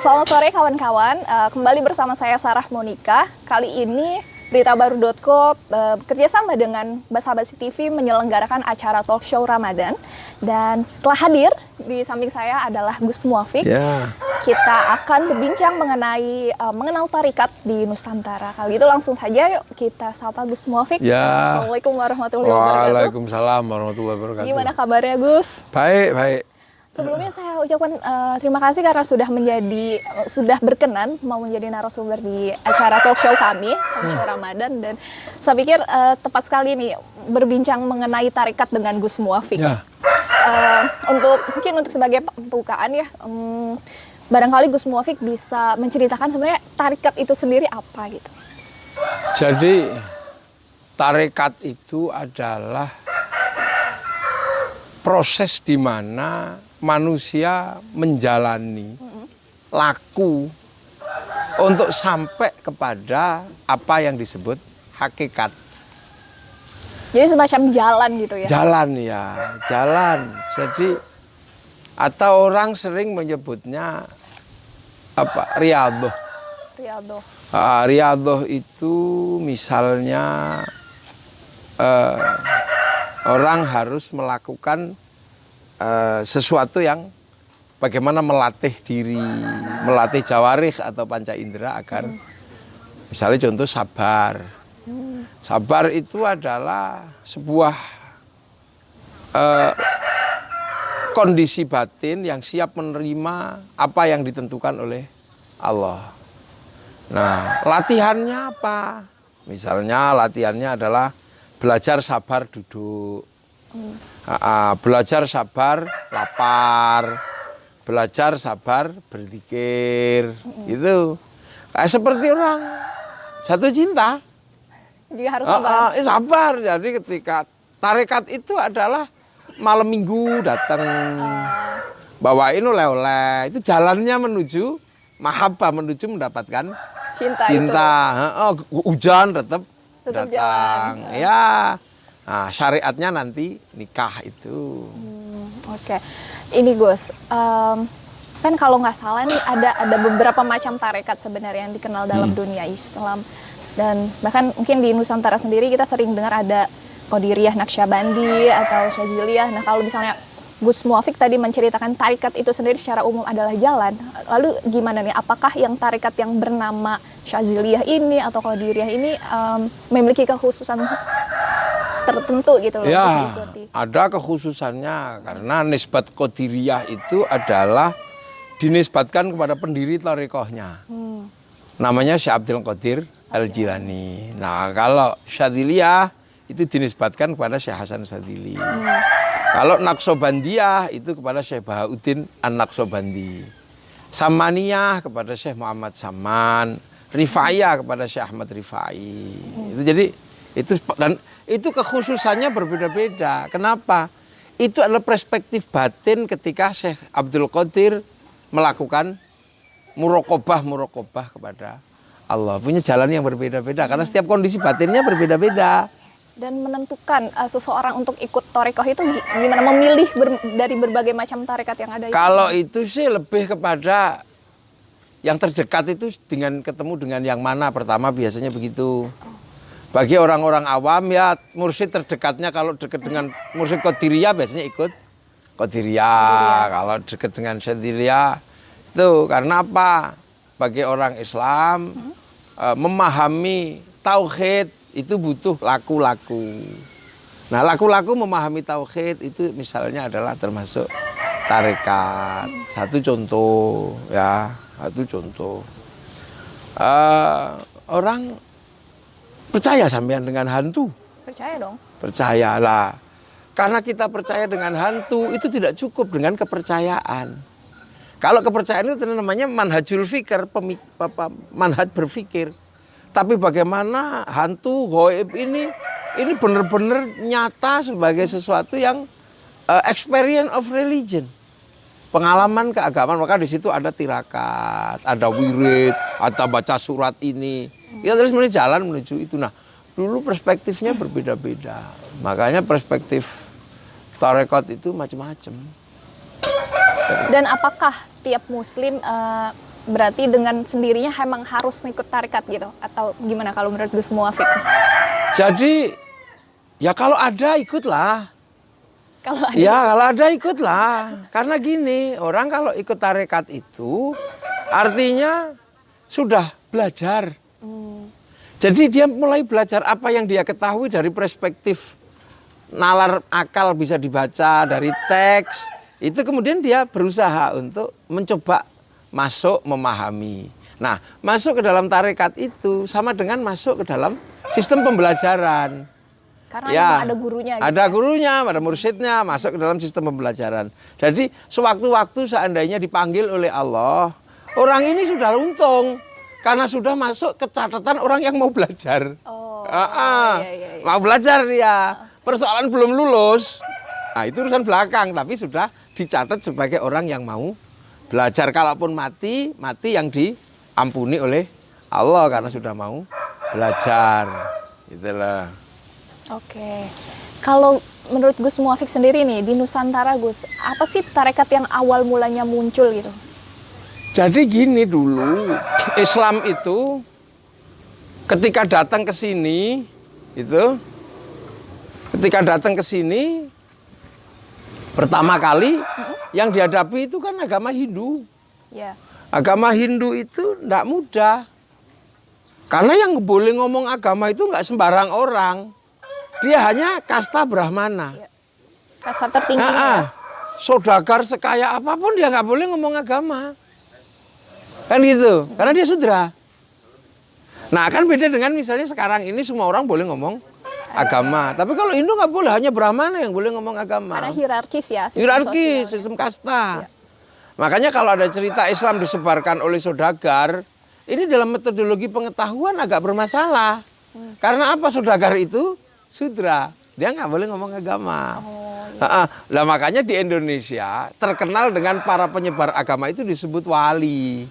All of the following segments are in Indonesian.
Selamat sore kawan-kawan, kembali bersama saya Sarah Monika. Kali ini beritabaru.co kerjasama dengan Basa-Basi TV menyelenggarakan acara talk show Ramadan. Dan telah hadir di samping saya adalah Gus Muafiq. Kita akan berbincang mengenai mengenal tarikat di Nusantara. Kali itu langsung saja yuk kita sapa Gus Muafiq. Assalamualaikum warahmatullahi wabarakatuh. Waalaikumsalam warahmatullahi wabarakatuh. Gimana kabarnya Gus? Baik, baik. Sebelumnya saya ucapkan terima kasih karena sudah berkenan mau menjadi narasumber di acara talk show kami, talk show Ramadan, dan saya pikir tepat sekali nih berbincang mengenai tarikat dengan Gus Muafiq. Ya. Mungkin untuk sebagai pembukaan ya, barangkali Gus Muafiq bisa menceritakan sebenarnya tarikat itu sendiri apa gitu. Jadi tarikat itu adalah proses di mana manusia menjalani laku untuk sampai kepada apa yang disebut hakikat. Jadi semacam jalan gitu ya? Jalan ya, jalan. Jadi atau orang sering menyebutnya apa? Riyadhah. Riyadhah. Riyadhah itu misalnya orang harus melakukan sesuatu yang bagaimana melatih diri, melatih jawarih atau panca indera agar misalnya contoh sabar. Sabar itu adalah sebuah kondisi batin yang siap menerima apa yang ditentukan oleh Allah. Nah, latihannya apa? Misalnya latihannya adalah belajar sabar duduk. Belajar sabar lapar, belajar sabar berzikir, itu kayak seperti orang jatuh cinta. Juga harus sabar. Sabar. Jadi ketika tarekat itu adalah malam minggu datang, bawain oleh-oleh, itu jalannya menuju mahabbah, menuju mendapatkan cinta. Hujan tetap datang. Jalan. Ya. Nah, syariatnya nanti nikah itu. Oke. Ini Gus, kan kalau nggak salah nih ada beberapa macam tarekat sebenarnya yang dikenal dalam dunia Islam. Dan bahkan mungkin di Nusantara sendiri kita sering dengar ada Qadiriyah, Naqsyabandi atau Syadziliyah. Nah, kalau misalnya Gus Muafiq tadi menceritakan tarikat itu sendiri secara umum adalah jalan. Lalu gimana nih? Apakah yang tarikat yang bernama Syadziliyah ini atau Qadiriyah ini memiliki kekhususan tertentu gitu loh? Ya, ada kekhususannya karena nisbat Qadiriyah itu adalah dinisbatkan kepada pendiri thariqahnya. Namanya Syekh Abdul Qadir Al-Jilani. Nah, kalau Syadziliyah itu dinisbatkan kepada Syekh Hasan Sadzili. Kalau Naqsyabandiyah itu kepada Syekh Bahauddin An-Naqsyabandi. Samaniyah kepada Syekh Muhammad Saman. Rifaiyah kepada Syekh Ahmad Rifai. Itu jadi itu kekhususannya berbeda-beda. Kenapa? Itu adalah perspektif batin ketika Syekh Abdul Qadir melakukan muraqabah kepada Allah. Punya jalan yang berbeda-beda karena setiap kondisi batinnya berbeda-beda. Dan menentukan seseorang untuk ikut thariqah itu gimana, memilih dari berbagai macam tarikat yang ada? Kalau itu sih lebih kepada yang terdekat itu dengan ketemu dengan yang mana pertama biasanya begitu. Bagi orang-orang awam ya mursyid terdekatnya kalau dekat dengan mursyid Qadiriyah biasanya ikut Qadiriyah. Kalau dekat dengan Syadziliyah itu karena apa? Bagi orang Islam memahami tauhid itu butuh laku-laku. Nah, laku-laku memahami tauhid itu misalnya adalah termasuk tarekat. Satu contoh ya, orang percaya sampean dengan hantu? Percaya dong. Percayalah. Karena kita percaya dengan hantu itu tidak cukup dengan kepercayaan. Kalau kepercayaan itu namanya manhajul fikir, manhaj berpikir. Tapi bagaimana hantu ghaib ini benar-benar nyata sebagai sesuatu yang experience of religion. Pengalaman keagamaan, maka di situ ada tirakat, ada wirid, ada baca surat ini. Ya terus sebenarnya jalan menuju itu. Nah, dulu perspektifnya berbeda-beda. Makanya perspektif tarekat itu macam-macam. Dan apakah tiap muslim berarti dengan sendirinya emang harus ikut tarekat gitu? Atau gimana kalau menurut Gus Muwafiq? Jadi ya kalau ada ikutlah. Kalau ada Ya kalau ada ikutlah. Karena gini, orang kalau ikut tarekat itu artinya sudah belajar. Jadi dia mulai belajar apa yang dia ketahui dari perspektif nalar akal bisa dibaca dari teks. Itu kemudian dia berusaha untuk mencoba masuk memahami. Nah, masuk ke dalam tarekat itu sama dengan masuk ke dalam sistem pembelajaran. karena Ya, emang ada gurunya gitu. ada ya? gurunya, ada mursyidnya masuk ke dalam sistem pembelajaran. Jadi sewaktu-waktu seandainya dipanggil oleh Allah, orang ini sudah untung karena sudah masuk ke catatan orang yang mau belajar. Oh, iya. Mau belajar dia. Persoalan belum lulus, nah itu urusan belakang, tapi sudah dicatat sebagai orang yang mau belajar. Kalaupun mati, mati yang diampuni oleh Allah karena sudah mau belajar. Itulah. Oke. Kalau menurut Gus Muwafiq sendiri nih, di Nusantara Gus, apa sih tarekat yang awal mulanya muncul gitu? Jadi gini dulu, Islam itu ketika datang ke sini, pertama kali yang dihadapi itu kan agama Hindu. Ya. Agama Hindu itu tidak mudah. Karena yang boleh ngomong agama itu nggak sembarang orang. Dia hanya kasta Brahmana. Kasta tertingginya. Saudagar sekaya apapun dia nggak boleh ngomong agama. Kan gitu, karena dia sudra. Nah kan beda dengan misalnya sekarang ini semua orang boleh ngomong agama. Tapi kalau Hindu nggak boleh, hanya Brahmana yang boleh ngomong agama. Karena hierarkis ya. Hierarki, sistem kasta. Makanya kalau ada cerita Islam disebarkan oleh saudagar, ini dalam metodologi pengetahuan agak bermasalah. Karena apa? Saudagar itu sudra, dia nggak boleh ngomong agama. Lah makanya di Indonesia terkenal dengan para penyebar agama itu disebut wali.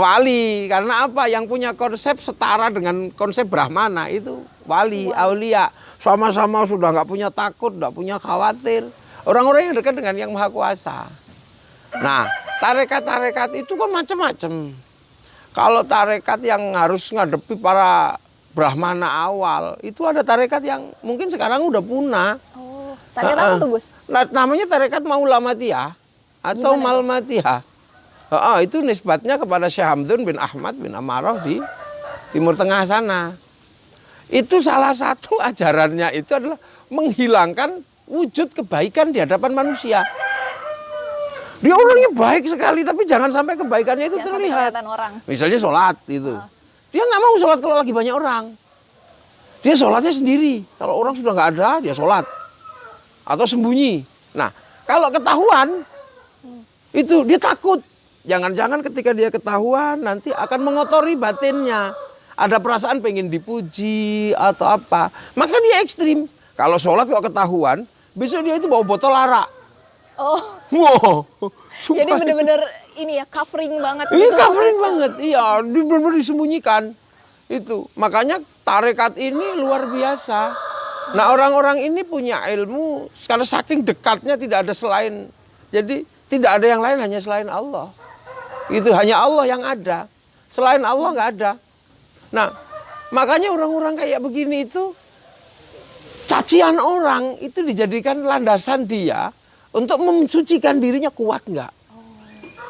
Wali, karena apa? Yang punya konsep setara dengan konsep Brahmana itu wali, aulia. Sama-sama sudah nggak punya takut, nggak punya khawatir. Orang-orang yang dekat dengan yang maha kuasa. Nah, tarekat-tarekat itu kan macam-macam. Kalau tarekat yang harus ngadepi para Brahmana awal, itu ada tarekat yang mungkin sekarang udah punah. Oh, tarekat apa tuh Gus? Namanya tarekat Maulamatiyah atau Malmatiyah. Itu nisbatnya kepada Syekh Hamdun bin Ahmad bin Amarah di Timur Tengah sana. Itu salah satu ajarannya itu adalah menghilangkan wujud kebaikan di hadapan manusia. Dia orangnya baik sekali, tapi jangan sampai kebaikannya itu terlihat. Orang. Misalnya sholat itu. Dia nggak mau sholat kalau lagi banyak orang. Dia sholatnya sendiri. Kalau orang sudah nggak ada, dia sholat. Atau sembunyi. Nah, kalau ketahuan, itu dia takut. Jangan-jangan ketika dia ketahuan, nanti akan mengotori batinnya. Ada perasaan pengen dipuji atau apa. Maka dia ekstrim. Kalau sholat kok ketahuan, besok dia itu bawa botol arak. Oh. Wow. Jadi bener-bener ini ya covering banget. Ini gitu, covering Gus. banget. Iya, benar-benar disembunyikan. Itu. Makanya tarekat ini luar biasa. Nah, orang-orang ini punya ilmu karena saking dekatnya tidak ada selain. Jadi tidak ada yang lain hanya selain Allah. Itu hanya Allah yang ada. Selain Allah nggak ada. Nah, makanya orang-orang kayak begini itu cacian orang itu dijadikan landasan dia untuk mensucikan dirinya kuat nggak.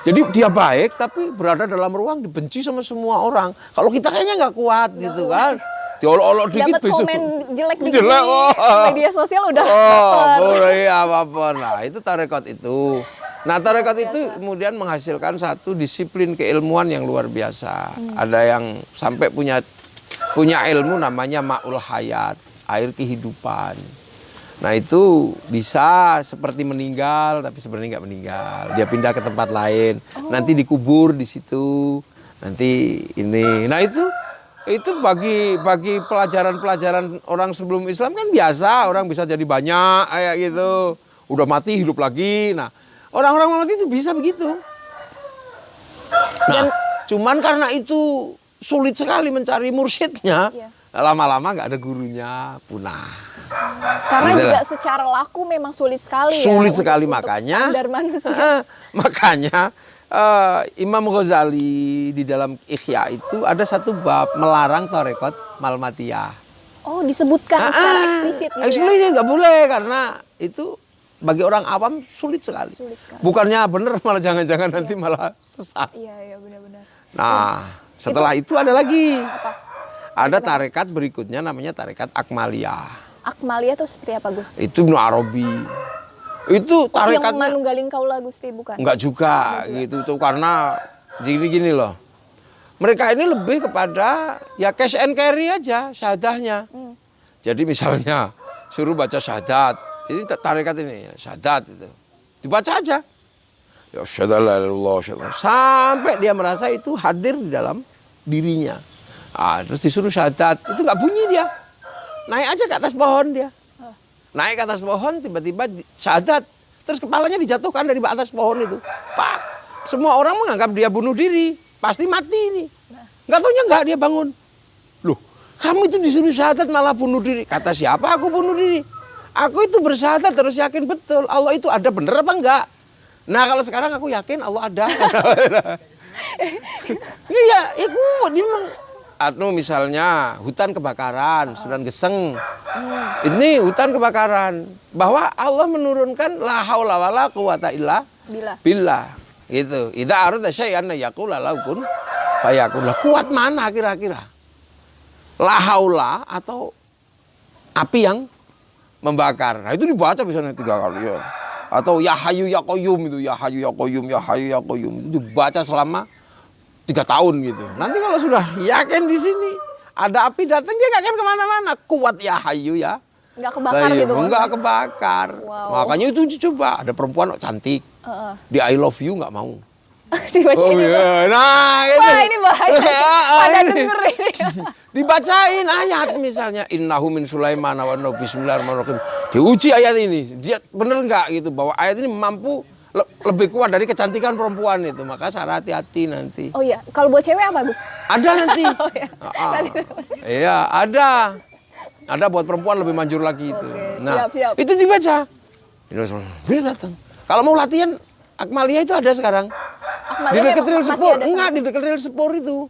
Jadi dia baik tapi berada dalam ruang dibenci sama semua orang. Kalau kita kayaknya nggak kuat gitu kan. Diolok-olok dikit Dapat besok. komen jelek di Jelek, media sosial udah boleh apa-apa. Nah, itu tarekat itu. Nah, tarekat itu kemudian menghasilkan satu disiplin keilmuan yang luar biasa. Ada yang sampai punya ilmu namanya Ma'ul Hayat, air kehidupan. Nah, itu bisa seperti meninggal tapi sebenarnya nggak meninggal. Dia pindah ke tempat lain, nanti dikubur di situ. Nanti ini. Nah, itu bagi pelajaran-pelajaran orang sebelum Islam kan biasa, orang bisa jadi banyak kayak gitu. Udah mati hidup lagi. Nah, orang-orang mati itu bisa begitu. Nah, cuman karena itu sulit sekali mencari mursyidnya, lama-lama nggak ada gurunya, punah. Karena juga secara laku memang sulit sekali. Sulit ya, sekali untuk makanya. standar manusia. Makanya Imam Ghazali di dalam Ihya itu ada satu bab melarang tarekat Malmatiyah. Oh, disebutkan secara eksplisit gitu ya? Eksplisit nggak boleh karena itu bagi orang awam sulit sekali. Sulit sekali. Bukannya bener malah jangan-jangan nanti malah sesat. Iya, benar-benar. Nah, setelah itu ada lagi. Apa? Ada tarekat berikutnya namanya tarekat Akmaliyah. Akmaliyah itu seperti apa, Gus? Itu Ibnu Arabi. Itu Yang tarekatnya manunggaling kaula Gusti, bukan? enggak juga gitu tuh karena gini loh. Mereka ini lebih kepada ya cash and carry aja syahadahnya. Jadi misalnya suruh baca syahadat, ini tarekat ini ya, syahadat itu. Dibaca aja. Ya syahadalallah sampai dia merasa itu hadir di dalam dirinya. Terus disuruh syahadat, itu nggak bunyi dia. Naik aja ke atas pohon dia. Naik ke atas pohon tiba-tiba syahadat. Terus kepalanya dijatuhkan dari atas pohon itu. Pak. Semua orang menganggap dia bunuh diri. Pasti mati ini. Nggak taunya nggak dia bangun. Loh, kamu itu disuruh syahadat malah bunuh diri. Kata siapa aku bunuh diri? Aku itu bersyahadat terus yakin betul. Allah itu ada bener apa enggak? Nah kalau sekarang aku yakin Allah ada. Ini ya kuat. Dia memang. Atau misalnya hutan kebakaran, Sunan Geseng. Ini hutan kebakaran. Bahwa Allah menurunkan la haula wala quwata illa billah. Gitu. Idza arada syai'an yaqula lahu kun fayakun. Kuat mana kira-kira? La haula atau api yang membakar. Nah, itu dibaca misalnya 3 kali ya. Atau ya hayyu ya qayyum itu, ya hayyu ya qayyum, ya hayyu ya qayyum itu dibaca selama 3 tahun gitu. Nanti kalau sudah yakin di sini ada api datang dia nggak akan kemana-mana. Kuat ya hayyu ya. Nggak kebakar gitu? Nggak kebakar. Wow. Makanya itu coba ada perempuan cantik. Di I love you nggak mau. Dibacain Nah itu. Wah, ini bahaya. Pada denger ini. Dibacain ayat misalnya innahu min Sulaiman wa innahu bismillahirrahmanirrahim. Diuji ayat ini. Dia bener nggak gitu bahwa ayat ini mampu lebih kuat dari kecantikan perempuan itu. Maka cara hati-hati nanti. Oh iya, kalau buat cewek apa, Gus? Ada nanti. Oh, iya. Iya, ada. Ada buat perempuan lebih manjur lagi itu. Oke, Nah, siap. itu dibaca. Dia datang. Kalau mau latihan Akmaliyah itu ada sekarang. Di dekat Real Sepur. Enggak, di dekat Real Sepur itu.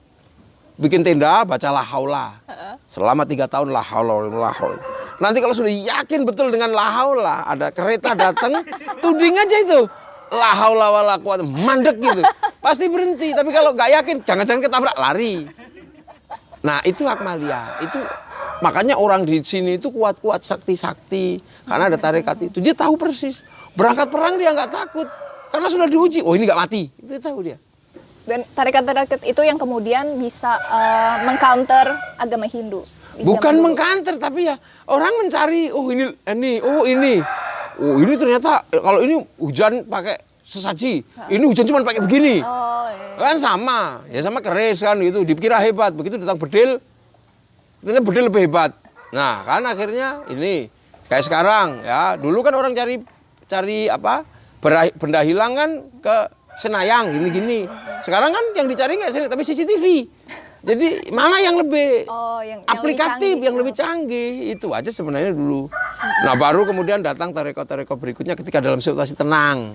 Bikin tenda, baca la haula. Selama 3 tahun la haula. Nanti kalau sudah yakin betul dengan la haula, ada kereta datang, tuding aja itu. La haula wala quwata, mandek gitu. Pasti berhenti. Tapi kalau nggak yakin, jangan-jangan ketabrak, lari. Nah, itu Akmaliyah. Itu makanya orang di sini itu kuat-kuat sakti-sakti karena ada tarekat itu. Dia tahu persis. Berangkat perang dia nggak takut karena sudah diuji. Oh, ini nggak mati. Itu tahu dia. Dan tarekat-tarekat itu yang kemudian bisa mengcounter agama Hindu. Bukan mengcounter, tapi ya orang mencari. Oh ini ternyata kalau ini hujan pakai sesaji, ini hujan cuma pakai begini. Oh, iya. Kan sama, ya sama keris kan gitu. Dikira hebat, begitu datang bedil, ternyata bedil lebih hebat. Nah, kan akhirnya ini kayak sekarang ya. Dulu kan orang cari apa? Benda hilang kan ke Senayang gini-gini. Sekarang kan yang dicari nggak sini, tapi CCTV. Jadi mana yang lebih aplikatif, yang lebih canggih, itu aja sebenarnya dulu. Nah baru kemudian datang tarekat-tarekat berikutnya ketika dalam situasi tenang.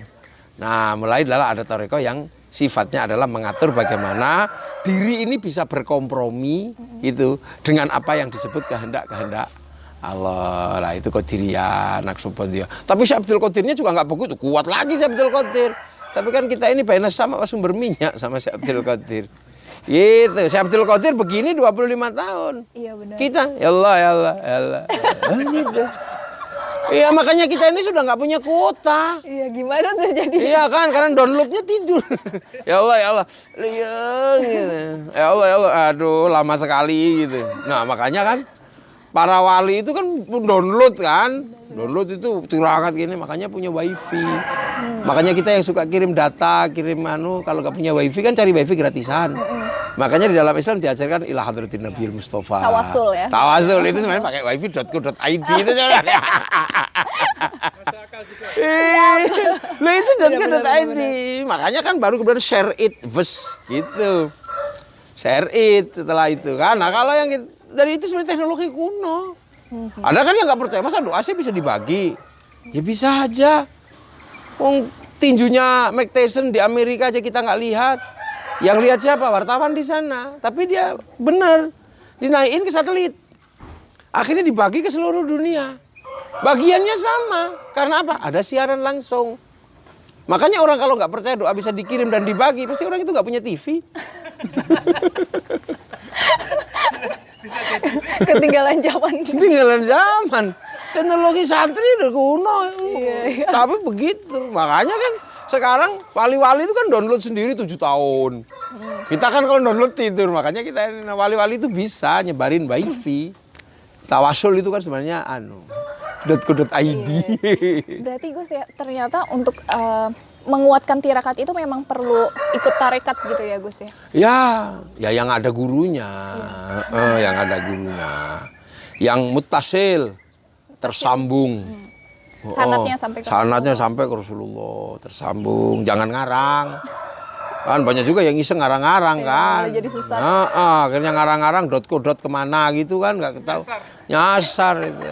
Nah mulai adalah ada tarekat yang sifatnya adalah mengatur bagaimana diri ini bisa berkompromi gitu dengan apa yang disebut kehendak-kehendak Allah. Lah itu Qadiriyah, Naqsabandiyah. Tapi Syekh Abdul Qadirnya juga nggak begitu kuat lagi Syekh Abdul Qadir. Tapi kan kita ini baina sama sumber minyak sama Syekh Abdul Qadir. Gitu, Syekh Abdul Qadir begini 25 tahun. Iya benar. Kita, ya Allah. Gitu. Iya makanya kita ini sudah nggak punya kuota. Iya gimana tuh jadi? Iya kan, karena downloadnya tidur. Ya Allah. Gitu. Ya Allah. Aduh, lama sekali gitu. Nah makanya kan para wali itu kan download kan. Download itu tirakat gini, makanya punya wifi. Makanya kita yang suka kirim data, kalau nggak punya wifi kan cari wifi gratisan. Makanya di dalam Islam diajarkan ila hadratin Nabiyil Mustafa. Tawasul ya. Tawasul itu sebenarnya pakai wifi.co.id itu sebenarnya. Loh itu .co.id. Makanya kan baru kemudian share it gitu. Share it setelah itu kan. Nah, kalau yang dari itu sebenarnya teknologi kuno. Ada kan yang nggak percaya, masa doa sih bisa dibagi? Ya bisa aja. tinjunya Mike Tyson di Amerika aja kita nggak lihat. Yang lihat siapa? Wartawan di sana. Tapi dia benar dinaikin ke satelit. Akhirnya dibagi ke seluruh dunia. Bagiannya sama. Karena apa? Ada siaran langsung. Makanya orang kalau nggak percaya doa bisa dikirim dan dibagi, pasti orang itu nggak punya TV. Ketinggalan zaman. Ketinggalan zaman. Teknologi santri udah kuno. Iya. Tapi begitu. Makanya kan sekarang wali-wali itu kan download sendiri 7 tahun. Kita kan kalau download tidur. Makanya kita wali-wali itu bisa nyebarin wifi. Tawasul itu kan sebenarnya .co.id. Iya. Berarti Gus ya, ternyata untuk menguatkan tirakat itu memang perlu ikut tarekat gitu ya Gus ya? Ya yang ada gurunya. Yang ada gurunya. Yang muttasil, tersambung. Sanatnya sampai ke Sanatnya sampai ke Rasulullah, tersambung. Jangan ngarang. Kan banyak juga yang iseng ngarang-ngarang kan. Jadi susah. Akhirnya ngarang-ngarang .co kemana gitu kan nggak tahu. Nyasar itu.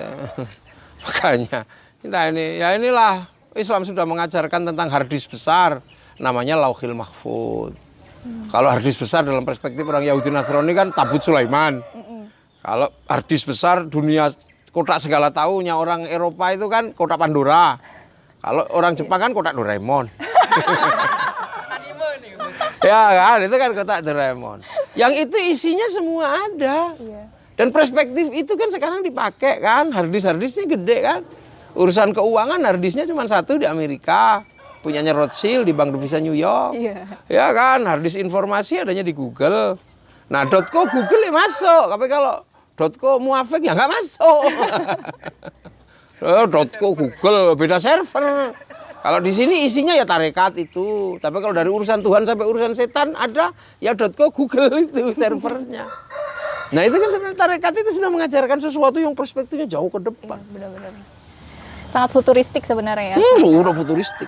Makanya kita inilah Islam sudah mengajarkan tentang harddisk besar namanya Lauhil Mahfuz. Kalau harddisk besar dalam perspektif orang Yahudi Nasrani kan tabut Sulaiman. Kalau harddisk besar dunia kotak segala tahunya orang Eropa itu kan kotak Pandora. Kalau orang Jepang kan kotak Doraemon. Ya kan, itu kan kotak Doraemon. Yang itu isinya semua ada. Iya. Dan perspektif itu kan sekarang dipakai kan, harddisknya gede kan. Urusan keuangan harddisknya cuma satu di Amerika, punyanya Rothschild di Bank Devisa New York. Iya. Ya kan, harddisk informasi adanya di Google. Nah, .co Google ya masuk, tapi kalau .co Muafik ya nggak masuk. .co Google beda server. Kalau di sini isinya ya tarekat itu. Tapi kalau dari urusan Tuhan sampai urusan setan ada ya .co Google itu servernya. Nah itu kan sebenarnya tarekat itu sudah mengajarkan sesuatu yang perspektifnya jauh ke depan. Iya, benar-benar. Sangat futuristik sebenarnya ya. Udah futuristik.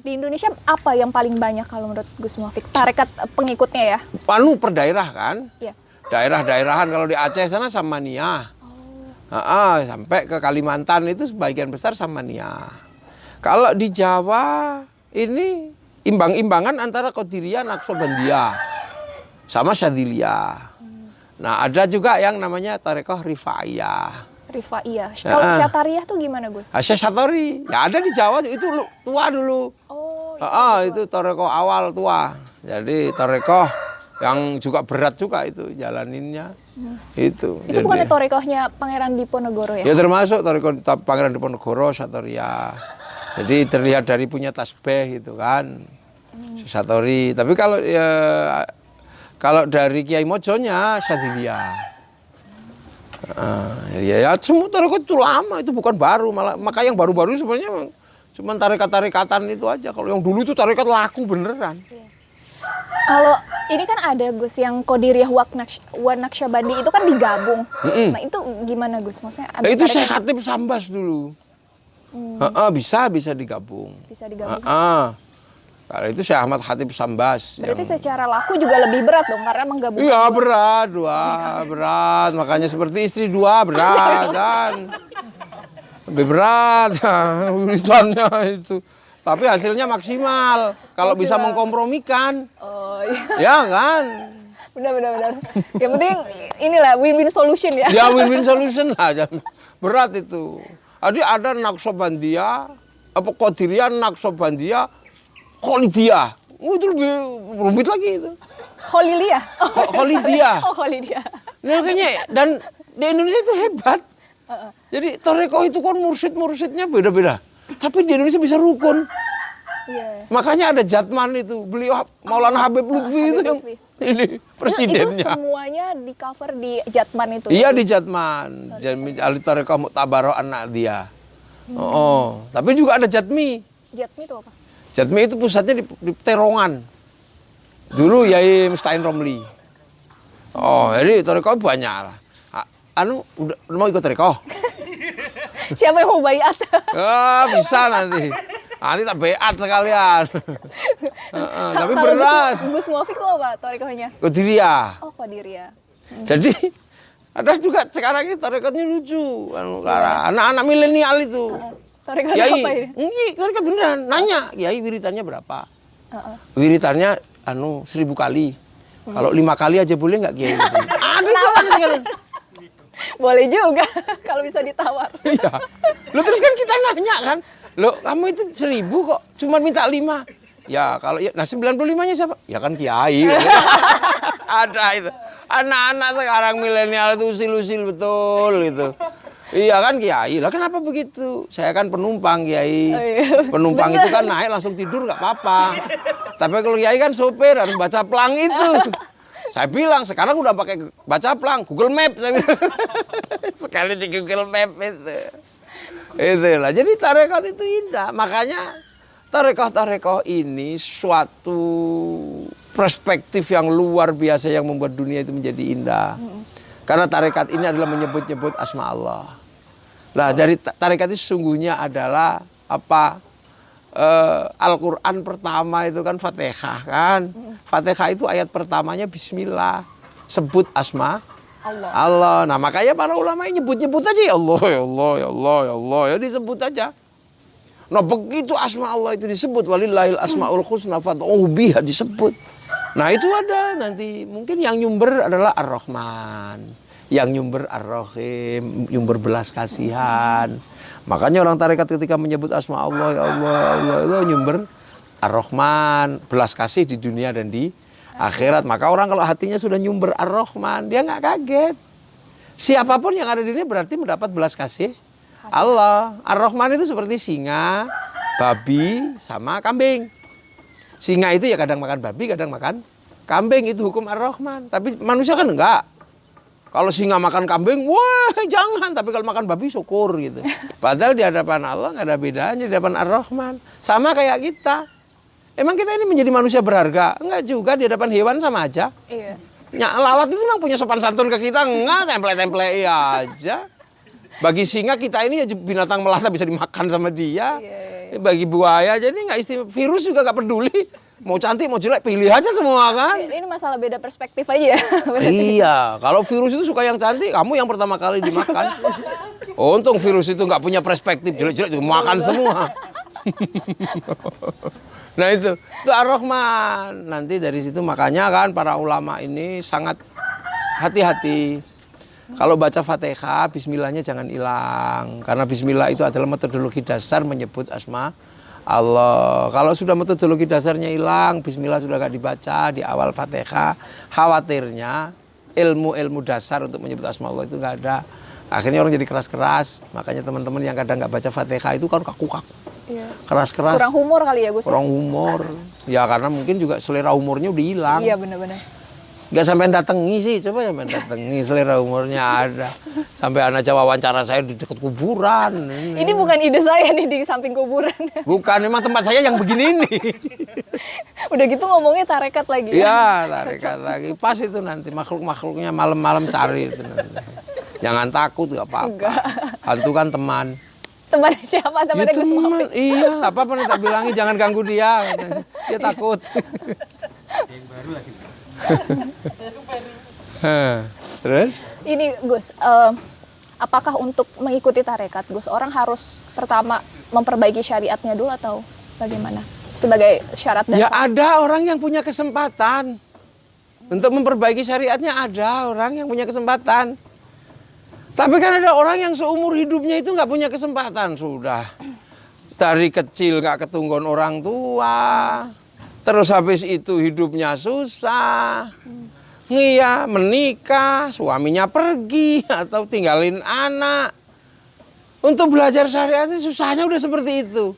Di Indonesia apa yang paling banyak kalau menurut Gus Muafik? Tarekat pengikutnya ya? Per daerah kan. Iya. Daerah-daerahan kalau di Aceh sana Samaniyah. Sampai ke Kalimantan itu sebagian besar Samaniyah. Kalau di Jawa ini imbang-imbangan antara Qadiriyah, Naqsabandiyah sama Syadziliyah. Nah ada juga yang namanya Tarekoh Rifaiyah. Rifaiyah. Kalau Syatariyah tuh gimana Gus? Syekh Satori. Ya ada di Jawa itu tua dulu. Oh. Itu Tarekoh awal tua. Jadi Tarekoh yang juga berat juga itu jalaninnya. Itu Itu bukan torekohnya Pangeran Diponegoro ya? Ya termasuk Tarekoh Pangeran Diponegoro, Satoriyah. Jadi terlihat dari punya tasbih itu kan. Satori. Tapi kalau dari Kiai Mojonya Syadziliyah. Ya semua tarekat itu lama, itu bukan baru. Maka yang baru-baru sebenarnya cuma tarekat-tarekatan itu aja. Kalau yang dulu itu tarekat laku beneran. Kalau ini kan ada Gus yang Qadiriyah wa Naqsyabandi itu kan digabung. Nah itu gimana Gus? Maksudnya ada itu Syekh Khatib Sambas dulu. Bisa digabung. Bisa digabung. Kalau itu Syekh Ahmad Khatib Sambas. Berarti secara laku juga lebih berat dong karena menggabungkan. Iya berat. Makanya seperti istri dua berat kan. Lebih berat urutannya itu. Tapi hasilnya maksimal. Kalau bisa mengkompromikan. Oh iya. Ya kan. Benar. Yang penting inilah win-win solution ya. Ya win-win solution aja. Berat itu. Jadi ada Naqsabandiyah, Qadiriyah, Naqsabandiyah, Kholidiyah. Itu lebih rumit lagi itu. Kholiliyah. Kholidiyah. Oh Kholidiyah. Nah, makanya dan di Indonesia itu hebat. Jadi tarekoh itu kan mursyid-mursyidnya beda-beda. Tapi di Indonesia bisa rukun. Iya. Makanya ada Jatman itu. Beliau Maulana Habib Lutfi itu yang ini presidennya. Itu semuanya di cover di Jatman itu. Iya di Jatman. Ali Tarekoh Muktabaroh anak dia. Tapi juga ada Jatmi. Jatmi itu apa? Jatmi itu pusatnya di Terongan. Dulu Yai Mustain Romli. Jadi tarekoh banyak lah. Udah mau ikut tarekoh? Siapa yang mau bayat? Bisa nanti. Nanti tak beat sekalian. Tapi berat. Gus Muafik itu apa tarekohnya? Qadiriyah. Oh Qadiriyah. Jadi ada juga sekarang ini tarekatnya lucu. Anak-anak milenial itu. Tarekat Kiai, apa ini? enggak, tarekat beneran. Nanya, Kiai wiritannya berapa? Heeh. Wiritannya 1000 kali. Kalau 5 kali aja boleh nggak Kiai? Ada juga sekarang. Boleh juga kalau bisa ditawar. Iya. Lo terus kan kita nanya kan, lo kamu itu 1000 kok, cuma minta 5. Ya kalau ya, nah 95-nya siapa? Ya kan Kiai. Ada itu. Anak-anak sekarang milenial itu usil-usil betul gitu. Iya kan Kiai. Lah kenapa begitu? Saya kan penumpang Kiai. Oh, iya. Penumpang itu kan naik langsung tidur nggak apa-apa. Tapi kalau Kiai kan sopir harus baca pelang itu. Saya bilang sekarang udah pakai baca pelang Google Map saya bilang. Sekali di Google Map itu. Itulah. Jadi tarekat itu indah. Makanya tarekat ini suatu perspektif yang luar biasa yang membuat dunia itu menjadi indah. Karena tarekat ini adalah menyebut-nyebut asma Allah. Nah, dari tarekat itu sesungguhnya adalah apa? Al-Quran pertama itu kan Fatihah kan. Fatihah itu ayat pertamanya Bismillah. Sebut asma Allah. Allah. Nah, makanya para ulama nyebut-nyebut aja ya Allah, ya Allah, ya Allah, ya Allah. Ya disebut aja. Nah, begitu asma Allah itu disebut, walillahil asmaul husna fad'uhu biha disebut. Nah, itu ada nanti mungkin yang nyumber adalah Ar-Rahman, yang nyumber Ar-Rahim, nyumber belas kasihan. Makanya orang tarekat ketika menyebut asma Allah, ya Allah, ya Allah, ya Allah nyumber Ar-Rahman, belas kasih di dunia dan di akhirat. Maka orang kalau hatinya sudah nyumber Ar-Rahman, dia nggak kaget. Siapapun yang ada di dunia berarti mendapat belas kasih Allah. Ar-Rahman itu seperti singa, babi, sama kambing. Singa itu ya kadang makan babi, kadang makan kambing. Itu hukum Ar-Rahman. Tapi manusia kan enggak. Kalau singa makan kambing, wah jangan. Tapi kalau makan babi syukur gitu. Padahal di hadapan Allah nggak ada bedanya di hadapan Ar-Rahman. Sama kayak kita. Emang kita ini menjadi manusia berharga? Enggak juga, di hadapan hewan sama aja. Iya. Ya, lalat itu memang punya sopan santun ke kita? Enggak, temple-temple aja. Bagi singa kita ini ya binatang melata bisa dimakan sama dia. Iya. Bagi buaya jadi nggak istimewa. Virus juga nggak peduli. Mau cantik mau jelek pilih aja semua kan. Ini masalah beda perspektif aja ya. Iya, kalau virus itu suka yang cantik, kamu yang pertama kali dimakan. Untung virus itu nggak punya perspektif jelek-jelek itu makan semua. Nah itu Ar-Rahman. Nanti dari situ makanya kan para ulama ini sangat hati-hati. Kalau baca Fatihah, Bismillahnya jangan hilang. Karena Bismillah itu adalah metodologi dasar menyebut asma Allah. Kalau sudah metodologi dasarnya hilang, Bismillah sudah gak dibaca di awal Fatihah, khawatirnya ilmu-ilmu dasar untuk menyebut asma Allah itu gak ada. Akhirnya orang jadi keras-keras. Makanya teman-teman yang kadang gak baca Fatihah itu kan kaku-kaku. Iya. Keras-keras. Kurang humor kali ya Gus. Kurang humor. Ya karena mungkin juga selera humornya udah hilang. Iya benar-benar. Gak sampai datangi sih, coba ya datangi, selera umurnya ada. Sampai anak Jawa wawancara saya di dekat kuburan. Ini bukan ide saya nih di samping kuburan. Bukan, memang tempat saya yang begini ini. Udah gitu ngomongnya tarekat lagi. Iya, tarekat lagi. Pas itu nanti makhluk-makhluknya malam-malam cari itu nanti. Jangan takut, gak apa-apa. Hantu kan teman. Teman siapa? Temannya Gus Mafik. Iya, apa-apa nih tak bilangi jangan ganggu dia. Dia takut. Yang baru lagi. Terus? Ini Gus, apakah untuk mengikuti tarekat Gus orang harus pertama memperbaiki syariatnya dulu atau bagaimana? Sebagai syarat Ya dasar. ada orang yang punya kesempatan untuk memperbaiki syariatnya, ada orang yang punya kesempatan. Tapi kan ada orang yang seumur hidupnya itu nggak punya kesempatan sudah. Dari kecil nggak ketunggon orang tua. Terus habis itu hidupnya susah, iya menikah, suaminya pergi atau tinggalin anak. Untuk belajar syariat susahnya udah seperti itu.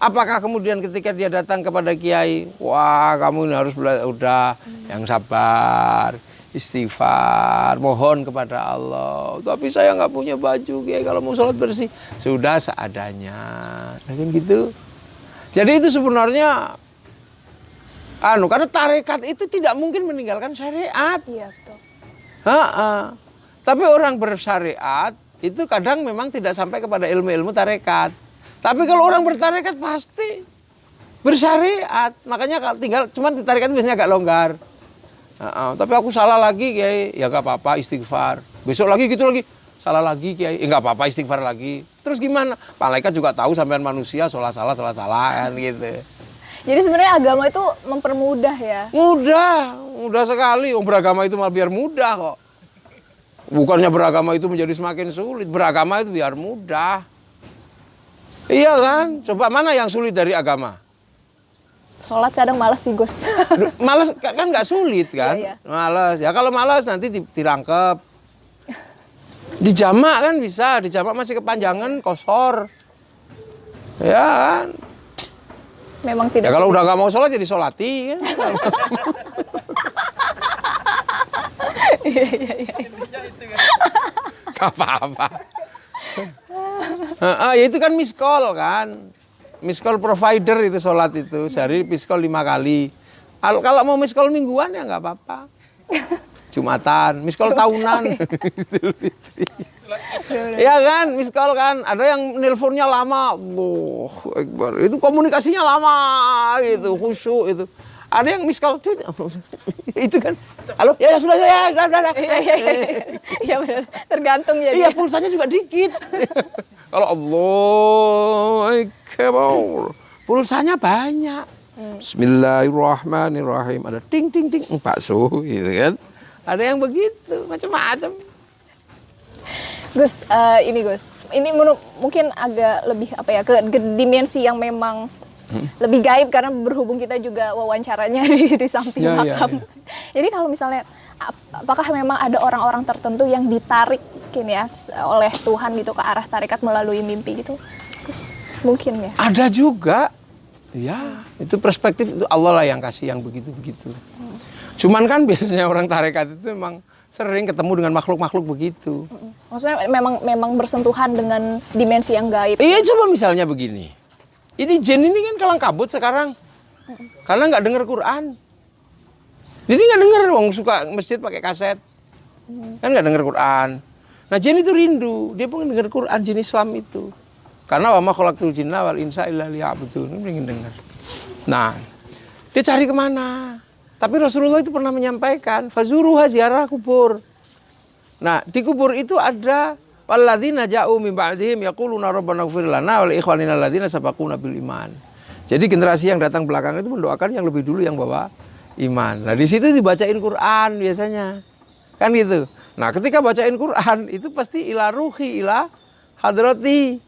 Apakah kemudian ketika dia datang kepada kiai, wah kamu ini harus belajar, udah yang sabar, istighfar, mohon kepada Allah. Tapi saya nggak punya baju, kiai kalau mau sholat bersih, sudah seadanya, kan gitu. Jadi itu sebenarnya karena tarekat itu tidak mungkin meninggalkan syariat. Iya betul. Tapi orang bersyariat itu kadang memang tidak sampai kepada ilmu-ilmu tarekat. Tapi kalau orang bertarekat pasti bersyariat. Makanya kalau tinggal cuman di tarekat biasanya agak longgar. Tapi aku salah lagi kiai, ya nggak apa-apa istighfar. Besok lagi gitu lagi, salah lagi kiai, nggak apa-apa istighfar lagi. terus gimana? Malaikat juga tahu sampean manusia salah kan gitu. Jadi sebenarnya agama itu mempermudah ya. Mudah sekali. Beragama itu malah biar mudah kok. Bukannya beragama itu menjadi semakin sulit, beragama itu biar mudah. Iya kan? Coba mana yang sulit dari agama? Sholat kadang males sih Gus. Males kan nggak sulit kan? Iya. Males. Ya kalau males nanti dirangkep. Dijamak kan bisa, dijamak masih kepanjangan, kosor. Ya kan? Memang Ya tidak. kalau udah nggak mau sholat jadi sholati kan? Iya. Gak apa-apa. Ya itu kan miss call kan. Miss call provider itu sholat itu. Sehari miss call 5 kali. Kalau mau miss call mingguan ya nggak apa-apa. Jumatan, miss call tahunan. Ya kan, miss call kan. Ada yang nelponnya lama. Allahu Akbar. Itu komunikasinya lama gitu, khusyuk itu. Ada yang miss call itu kan. Halo, ya sudah. Iya benar. Tergantung ya. Iya, pulsanya juga dikit. Kalau Allahu Akbar, pulsanya banyak. Bismillahirrahmanirrahim. Ada ting ting ting, bakso gitu kan. Ada yang begitu, macam-macam. Gus, ini mungkin agak lebih apa ya ke dimensi yang memang lebih gaib karena berhubung kita juga wawancaranya di samping Ya, makam. Jadi kalau misalnya apakah memang ada orang-orang tertentu yang ditarik ya oleh Tuhan gitu ke arah tarekat melalui mimpi gitu? Gus, mungkin ya. Ada juga. Ya, itu perspektif itu Allah lah yang kasih yang begitu-begitu. Cuman kan biasanya orang tarekat itu memang sering ketemu dengan makhluk-makhluk begitu. Maksudnya memang bersentuhan dengan dimensi yang gaib. Iya, coba misalnya begini. Ini jin ini kan kalang kabut sekarang. Karena nggak dengar Quran. Jadi nggak dengar, wong suka masjid pakai kaset. Kan nggak dengar Quran. Nah, jin itu rindu, dia pengen dengar Quran, jin Islam itu. Karena wa ma khalaqtul jinna wal insa illa liya'budun, pengen dengar. Nah, dia cari kemana? Tapi Rasulullah itu pernah menyampaikan, fazuruha, ziarah kubur. Nah, di kubur itu ada walladzina ja'u min ba'dihim yaquluna rabbana ighfir lana wa li ikhwanina alladzina sabaquna bil iman. Jadi generasi yang datang belakangan itu mendoakan yang lebih dulu yang bawa iman. Nah, di situ dibacain Quran biasanya. Kan gitu. Nah, ketika bacain Quran itu pasti ila ruhi ila hadrati.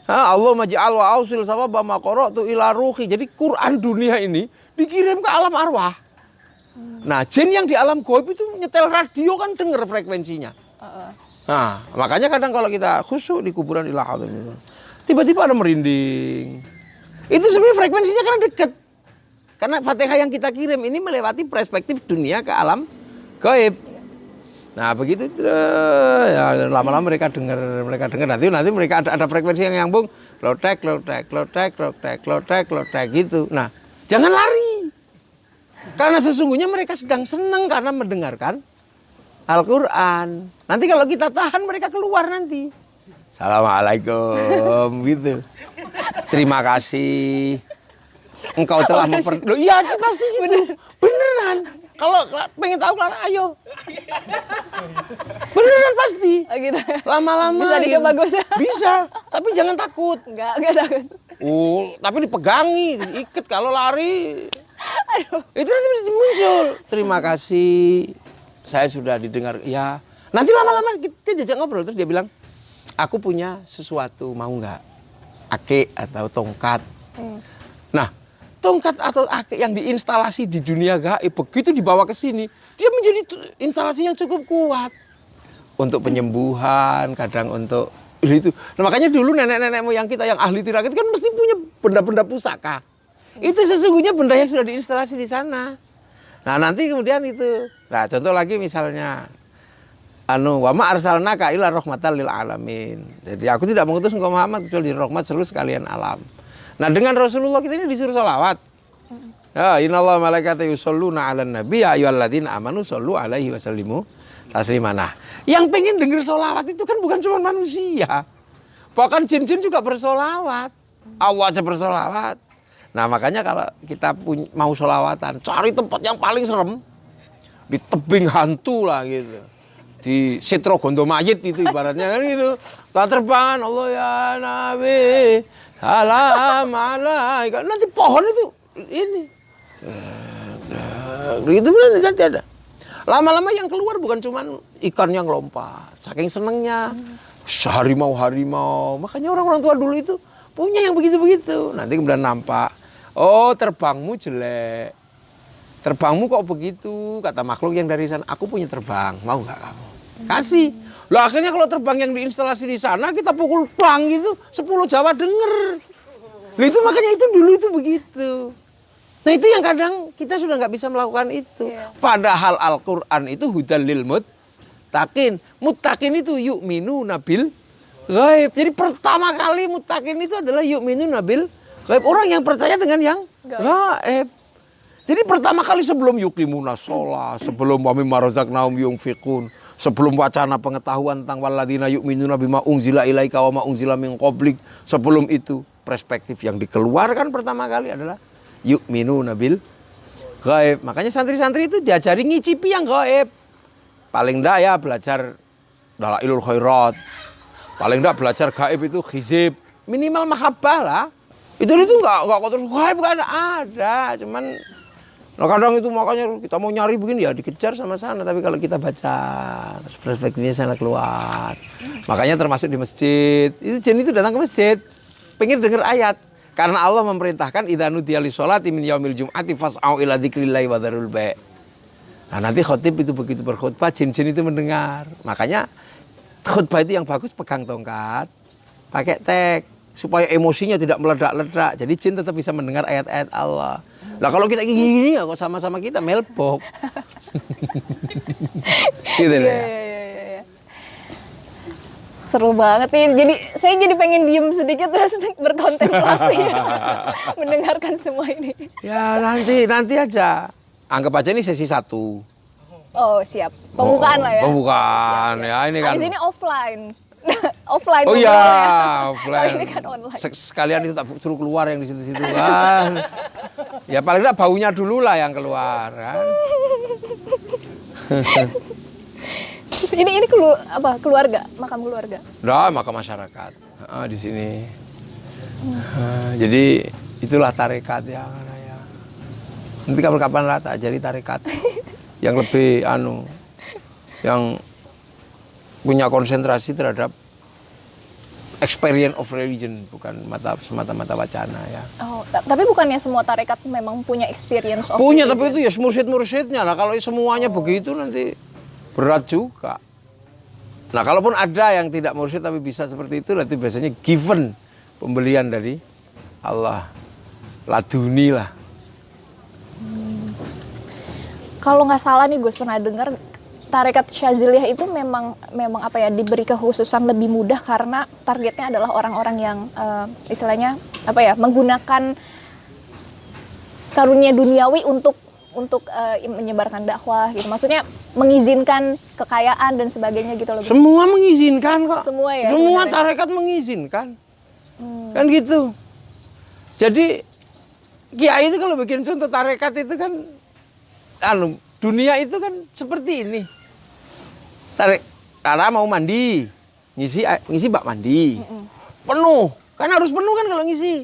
Allah maj'al wa ausil sawaba ma qara'tu ila ruhi. Jadi Quran dunia ini dikirim ke alam arwah. Nah, jin yang di alam gaib itu nyetel radio kan denger frekuensinya. Nah, makanya kadang kalau kita khusyuk di kuburan ilah tiba-tiba ada merinding. Itu sebenarnya frekuensinya karena dekat. Karena Fatihah yang kita kirim ini melewati perspektif dunia ke alam gaib. Nah, begitu ya lama-lama mereka dengar nanti mereka ada frekuensi yang nyambung, lotek gitu. Nah, jangan lari. Karena sesungguhnya mereka sedang senang karena mendengarkan Al-Quran. Nanti kalau kita tahan mereka keluar nanti. Assalamualaikum gitu. Terima kasih. Engkau telah iya pasti gitu. Beneran. Kalau pengen tahu Clara, ayo. Beneran pasti. Oh, gitu. Lama-lama bisa dicoba Gus. Bisa, tapi jangan takut. Enggak takut. Tapi dipegangi, diikat kalau lari. Aduh. Itu nanti muncul. Terima kasih. Saya sudah didengar. Ya. Nanti lama-lama kita diajak ngobrol terus dia bilang, "Aku punya sesuatu, mau nggak? Ake atau tongkat." Nah, tongkat atau ake yang diinstalasi di dunia gaib begitu dibawa ke sini, dia menjadi instalasi yang cukup kuat untuk penyembuhan, kadang untuk itu. Nah, makanya dulu nenek-nenek moyang kita yang ahli tirakat kan mesti punya benda-benda pusaka. Itu sesungguhnya benda yang sudah diinstalasi di sana. Nah, nanti kemudian itu. Nah, contoh lagi misalnya wa ma arsalnaka illa rahmatan lil alamin. Jadi aku tidak mengutus engkau Muhammad kecuali rahmat seluruh sekalian alam. Nah, dengan Rasulullah kita ini disuruh sholawat. Ya, innallaha malaikatahu yusholluna 'alan nabi ya ayyuhalladzina amanu shollu 'alaihi wa sallimu taslima. Nah, yang pengen dengar sholawat itu kan bukan cuma manusia. Bahkan jin-jin juga bersolawat. Allah aja bersolawat. Nah, makanya kalau kita mau sholawatan, cari tempat yang paling serem. Di tebing hantu lah gitu. di setro gondo mayit itu ibaratnya kan gitu. Tak terbang Allah ya Nabi salam alaika. Nanti pohon itu ini gitu nanti ada. Lama-lama yang keluar bukan cuman ikan yang lompat, saking senengnya harimau. Makanya orang-orang tua dulu itu punya yang begitu-begitu. Nanti kemudian nampak, oh terbangmu jelek, terbangmu kok begitu, kata makhluk yang dari sana. Aku punya terbang, mau nggak kamu? Kasih. Loh akhirnya kalau terbang yang diinstalasi di sana kita pukul bang gitu, 10 Jawa denger. Loh itu makanya itu dulu itu begitu. Nah itu yang kadang kita sudah nggak bisa melakukan itu. Padahal Al-Quran itu hudal lil muttaqin. Muttaqin itu yu'minu nabil ghaib. Jadi pertama kali muttaqin itu adalah yu'minu nabil ghaib. Orang yang percaya dengan yang ghaib. Jadi pertama kali sebelum yuqimuna sholah, sebelum wa mimma razaqnahum yunfiqun, sebelum wacana pengetahuan tentang walladzina yu'minuna bima unzila ilaika wa ma unzila min qablik, sebelum itu perspektif yang dikeluarkan pertama kali adalah yu'minuna bil ghaib. Makanya santri-santri itu diajari ngicipi yang ghaib. Paling enggak ya belajar dalailul khairat. Paling enggak belajar gaib itu hizib. Minimal mahabbah lah. Itu enggak kotor gaib enggak ada. Cuman nah kadang itu makanya kita mau nyari begini ya dikejar sama sana. Tapi kalau kita baca perspektifnya sana keluar. Makanya termasuk di masjid. Itu jin itu datang ke masjid. Pengen dengar ayat. Karena Allah memerintahkan idza nudiya lis-sholati min yaumil jum'ati fas'au ila dzikrillahi wa dzarul bai'. Nah, nanti khotib itu begitu berkhutbah jin-jin itu mendengar. Makanya khutbah itu yang bagus pegang tongkat, pakai tek supaya emosinya tidak meledak-ledak. Jadi jin tetap bisa mendengar ayat-ayat Allah. Lah kalau kita gini-gini ya kok sama-sama kita melpok. Gitu deh. Iya. Seru banget nih. Jadi saya jadi pengen diem sedikit terus berkontemplasi mendengarkan semua ini. Ya nanti aja. Anggap aja ini sesi 1. Oh siap. Pembukaan lah ya. Pembukaan siap. Ya ini kan. Habis ini offline. Offline. Oh iya, offline. Oh, ini kan online. Sekalian itu tak suruh keluar yang di situ-situ kan. Ya paling enggak baunya dulu lah yang keluar kan. Ini keluarga, makam keluarga. Nah, makam masyarakat di sini. Jadi itulah tarekat ya. Nanti kapan-kapan lah tak jadi tarekat yang lebih yang punya konsentrasi terhadap experience of religion, bukan semata-mata wacana ya. Oh, tapi bukannya semua tarekat memang punya experience of punya religion? Tapi itu ya mursyid-mursyidnya lah. Kalau semuanya begitu nanti berat juga. Nah, kalaupun ada yang tidak mursyid tapi bisa seperti itu, nanti biasanya given, pembelian dari Allah, laduni lah. Kalau nggak salah nih Gus pernah dengar tarekat Syaziliyah itu memang apa ya, diberi kekhususan lebih mudah karena targetnya adalah orang-orang yang istilahnya apa ya, menggunakan karunia duniawi untuk menyebarkan dakwah gitu. Maksudnya mengizinkan kekayaan dan sebagainya gitu loh. Semua mengizinkan kok. Semua ya. Semua sebenarnya. tarekat mengizinkan. Kan gitu. Jadi kiai itu kalau bikin contoh tarekat itu kan dunia itu kan seperti ini. Karena mau mandi, ngisi bak mandi. Penuh. Kan harus penuh kan kalau ngisi.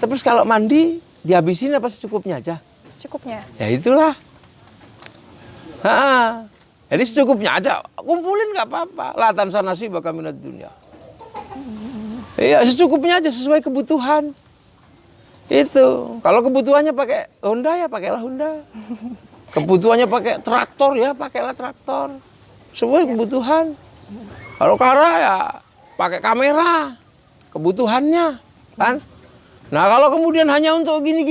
Terus kalau mandi dihabisin apa secukupnya aja? Secukupnya. Ya itulah. Jadi secukupnya aja, kumpulin nggak apa-apa. Latan sanasi bakal minat dunia. Iya secukupnya aja sesuai kebutuhan. Itu. Kalau kebutuhannya pakai Honda ya pakailah Honda. Kebutuhannya pakai traktor ya pakailah traktor. Sesuai kebutuhan. Kalau kara ya pakai kamera. Kebutuhannya kan. Nah kalau kemudian hanya untuk gini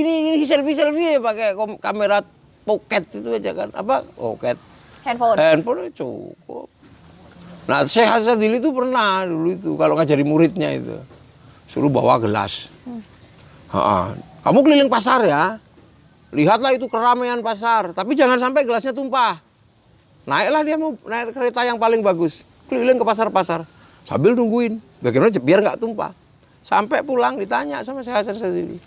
selfie ya pakai kamera pocket itu aja kan, apa pocket handphone cukup. Nah Syekh Hasadili itu pernah dulu itu kalau ngajari muridnya itu suruh bawa gelas. Kamu keliling pasar ya, lihatlah itu keramaian pasar, tapi jangan sampai gelasnya tumpah. Naiklah dia mau naik kereta yang paling bagus, keliling ke pasar-pasar sambil nungguin bagaimana biar nggak tumpah. Sampai pulang ditanya sama Syekh Hasan Sadili,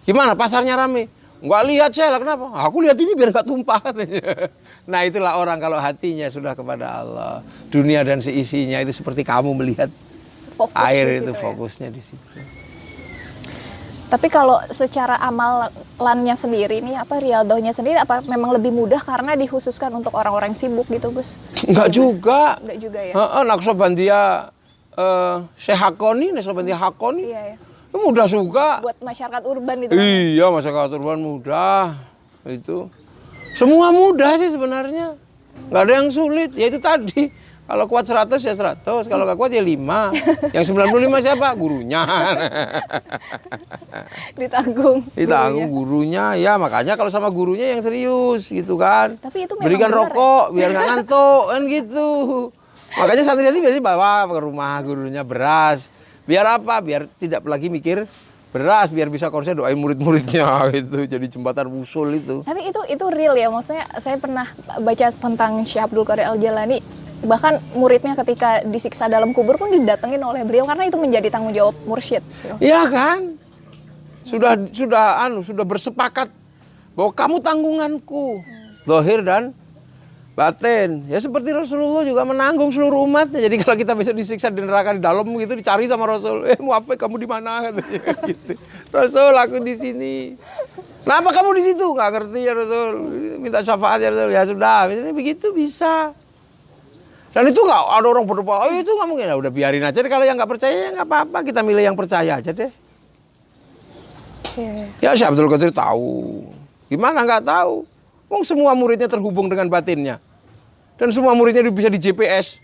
gimana pasarnya rame? Nggak lihat saya lah, kenapa? Aku lihat ini biar nggak tumpah katanya. Nah itulah orang kalau hatinya sudah kepada Allah, dunia dan seisinya itu seperti kamu melihat Fokus di air situ itu ya. fokusnya di situ. Tapi kalau secara amalannya sendiri nih, apa riadohnya sendiri, apa memang lebih mudah karena dikhususkan untuk orang-orang sibuk gitu, Gus? Enggak juga. Enggak juga ya? Naksobandia Syekh Hakoni, Naksobandia Hakoni, Iya ya. itu mudah juga. Buat masyarakat urban itu kan? Iya, masyarakat urban mudah. Itu. Semua mudah sih sebenarnya. Nggak ada yang sulit. Ya itu tadi. Kalau kuat 100 ya 100. Kalau nggak kuat ya 5. Yang 95 siapa? Gurunya. Ditanggung. Ditanggung gurunya. Ya makanya kalau sama gurunya yang serius gitu kan. Tapi itu memang berikan benar rokok biar nggak ngantuk kan gitu. Makanya santri-santri biasanya bawa ke rumah gurunya beras. Biar apa? Biar tidak lagi mikir beras, biar bisa konsen doain murid-muridnya gitu. Jadi jembatan wusul itu. Tapi itu real ya, maksudnya saya pernah baca tentang Syekh Abdul Qadir Al-Jalani, bahkan muridnya ketika disiksa dalam kubur pun didatengin oleh beliau karena itu menjadi tanggung jawab mursyid. Iya kan? Sudah bersepakat bahwa kamu tanggunganku, zahir dan batin. Ya seperti Rasulullah juga menanggung seluruh umatnya. Jadi kalau kita bisa disiksa di neraka di dalam gitu, dicari sama Rasul, muafik kamu di mana katanya gitu. Rasul, aku di sini. Kenapa kamu di situ? Nggak ngerti ya Rasul. Minta syafaat ya Rasul. Ya sudah, begitu bisa. Dan itu nggak ada orang berdoa, oh itu nggak mungkin. Ya udah biarin aja. Kalau yang nggak percaya ya nggak apa-apa. Kita milih yang percaya aja deh. Ya Syekh Abdul Qadir tahu. Gimana nggak tahu? Wong semua muridnya terhubung dengan batinnya. Dan semua muridnya bisa di GPS.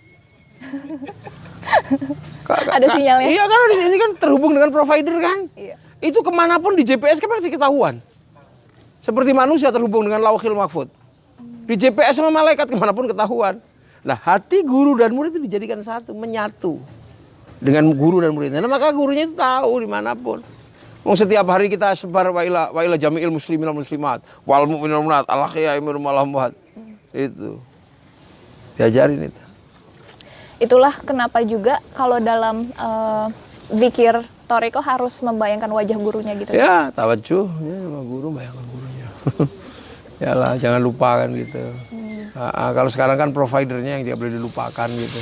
Ada sinyalnya. Iya kan ini kan terhubung dengan provider kan. Iya. Itu kemanapun di GPS kan pasti ketahuan. Seperti manusia terhubung dengan Lauhil Mahfud. Di GPS sama malaikat kemanapun ketahuan. Nah hati guru dan murid itu dijadikan satu, menyatu dengan guru dan muridnya. Nah, maka gurunya itu tahu dimanapun. Setiap hari kita sebar wa ila jami'il muslimin wal muslimat wal mu'minina wal mu'minat al-ahya'i minhum wal amwat. Itu. Diajarin itu. Itulah kenapa juga kalau dalam zikir Toriko harus membayangkan wajah gurunya gitu. Ya, tawajuh ya, sama guru, bayangkan gurunya. Yalah, jangan lupakan gitu. Kalau sekarang kan providernya yang tidak boleh dilupakan gitu.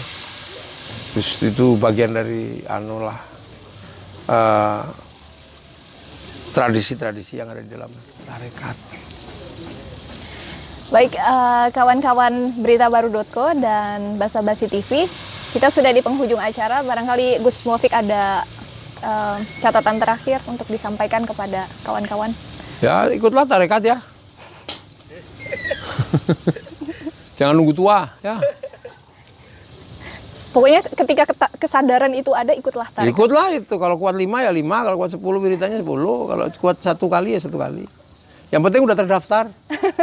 Terus itu bagian dari tradisi-tradisi yang ada di dalam tarekat. Baik, kawan-kawan beritabaru.co dan Basa Basi TV, kita sudah di penghujung acara. Barangkali Gus Muafik ada catatan terakhir untuk disampaikan kepada kawan-kawan. Ya, ikutlah tarekat ya. Jangan nunggu tua ya. Pokoknya ketika kesadaran itu ada, ikutlah tarekat. Ikutlah itu. Kalau kuat 5 ya 5, kalau kuat 10 wiridanya 10, kalau kuat 1 kali ya 1 kali. Yang penting udah terdaftar.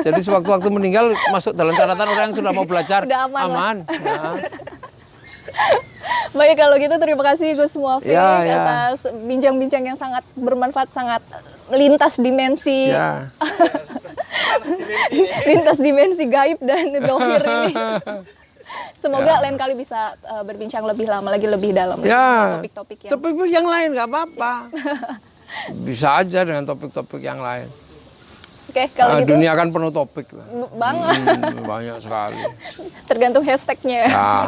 Jadi sewaktu-waktu meninggal masuk dalam catatan orang yang sudah mau belajar. Udah aman. Ya. Baik, kalau gitu terima kasih Gus Muafik Ya. atas bincang-bincang yang sangat bermanfaat, sangat lintas dimensi. Ya. Lintas dimensi gaib dan dohir ini. Semoga lain kali bisa berbincang lebih lama lagi, lebih dalam Ya. topik-topik yang Topik yang lain nggak apa-apa. Bisa aja dengan topik-topik yang lain. Oke, kalau gitu Dunia kan penuh topik lah. banget. Banyak sekali. Tergantung hashtagnya. Ya.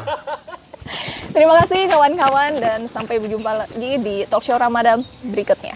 Terima kasih kawan-kawan dan sampai berjumpa lagi di talkshow Ramadan berikutnya.